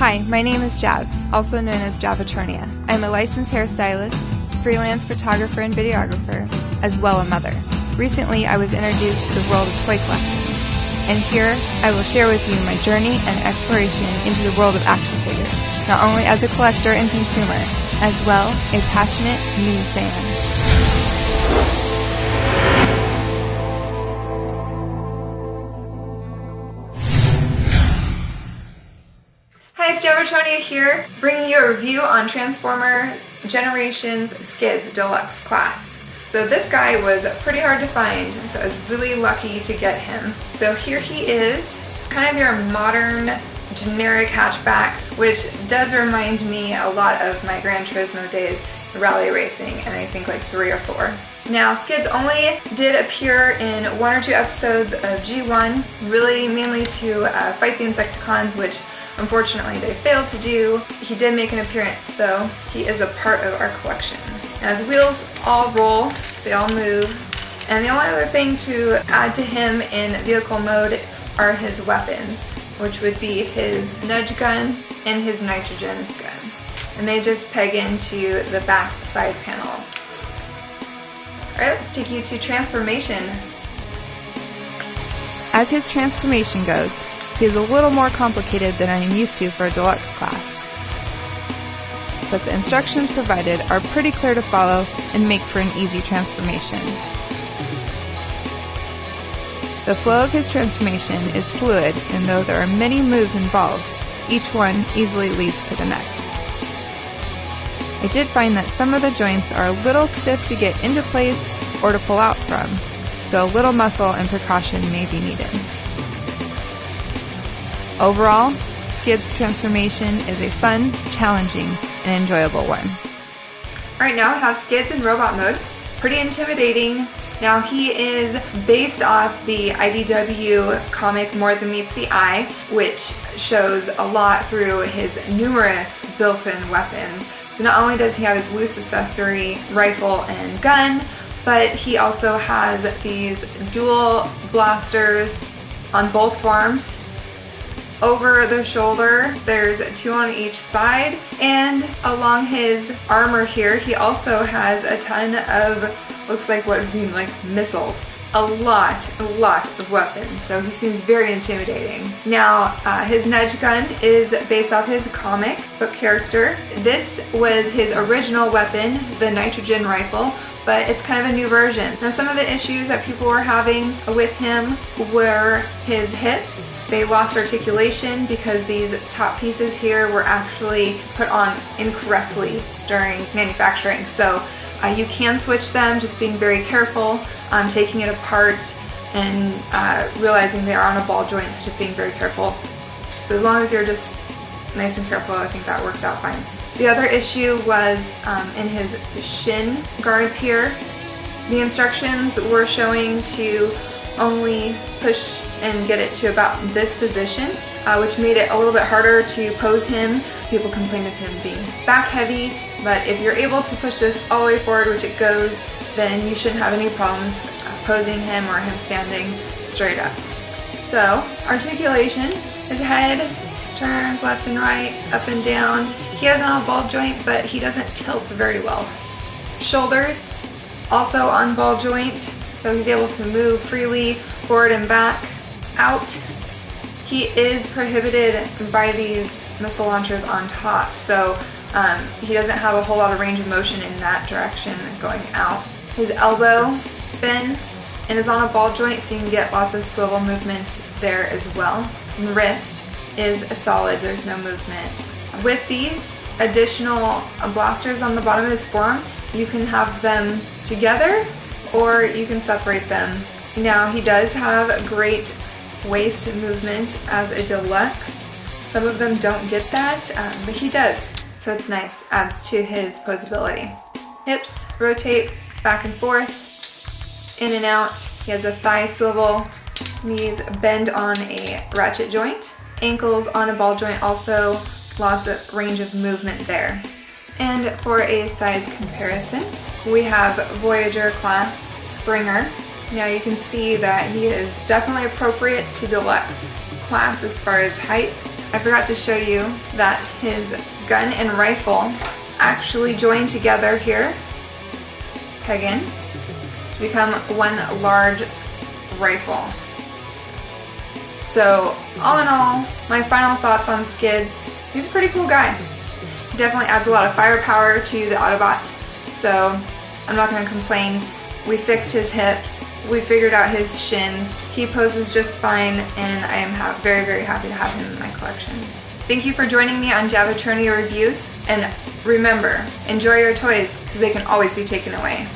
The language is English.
Hi, my name is Javs, also known as Javatronia. I'm a licensed hairstylist, freelance photographer and videographer, as well a mother. Recently, I was introduced to the world of toy collecting, and here I will share with you my journey and exploration into the world of action figures, not only as a collector and consumer, as well a passionate new fan. Hi, it's Javatronia here, bringing you a review on Transformer Generations Skids Deluxe Class. So this guy was pretty hard to find, so I was really lucky to get him. So here he is. It's kind of your modern, generic hatchback, which does remind me a lot of my Gran Turismo days rally racing, and I think like 3 or 4. Now, Skids only did appear in 1 or 2 episodes of G1, really mainly to fight the Insecticons, which unfortunately they failed to do. He did make an appearance, so he is a part of our collection. Now, his wheels all roll, they all move, and the only other thing to add to him in vehicle mode are his weapons, which would be his nudge gun and his nitrogen gun. And they just peg into the back side panels. Alright, let's take you to transformation. As his transformation goes, he is a little more complicated than I am used to for a deluxe class. But the instructions provided are pretty clear to follow and make for an easy transformation. The flow of his transformation is fluid, and though there are many moves involved, each one easily leads to the next. I did find that some of the joints are a little stiff to get into place or to pull out from, so a little muscle and precaution may be needed. Overall, Skids' transformation is a fun, challenging, and enjoyable one. Alright, now I have Skids in robot mode. Pretty intimidating. Now, he is based off the IDW comic More Than Meets the Eye, which shows a lot through his numerous built-in weapons. So not only does he have his loose accessory rifle and gun, but he also has these dual blasters on both forms. Over the shoulder, there's 2 on each side, and along his armor here, he also has a ton of, looks like what would be like missiles. A lot of weapons, so he seems very intimidating. Now, his nudge gun is based off his comic book character. This was his original weapon, the nitrogen rifle, but it's kind of a new version. Now, some of the issues that people were having with him were his hips. They lost articulation because these top pieces here were actually put on incorrectly during manufacturing. So you can switch them, just being very careful, taking it apart and realizing they are on a ball joint, so just being very careful. So as long as you're just nice and careful, I think that works out fine. The other issue was in his Shin Guards here. The instructions were showing to only push and get it to about this position, which made it a little bit harder to pose him. People complained of him being back heavy, but if you're able to push this all the way forward, which it goes, then you shouldn't have any problems posing him or him standing straight up. So, articulation, his head turns left and right, up and down. He has on a ball joint, but he doesn't tilt very well. Shoulders, also on ball joint, so he's able to move freely forward and back, out. He is prohibited by these missile launchers on top, so he doesn't have a whole lot of range of motion in that direction going out. His elbow bends and is on a ball joint, so you can get lots of swivel movement there as well. And wrist is solid, there's no movement. With these additional blasters on the bottom of his forearm, you can have them together or you can separate them. Now, he does have great waist movement as a deluxe. Some of them don't get that, but he does. So it's nice, adds to his posability. Hips rotate back and forth, in and out. He has a thigh swivel. Knees bend on a ratchet joint. Ankles on a ball joint, also lots of range of movement there. And for a size comparison, we have Voyager class Springer. Now you can see that he is definitely appropriate to deluxe class as far as height. I forgot to show you that his gun and rifle actually join together here, peg in, to become one large rifle. So all in all, my final thoughts on Skids. He's a pretty cool guy. He definitely adds a lot of firepower to the Autobots, so I'm not going to complain. We fixed his hips, we figured out his shins. He poses just fine, and I am very, very happy to have him in my collection. Thank you for joining me on Javatronia Reviews, and remember, enjoy your toys because they can always be taken away.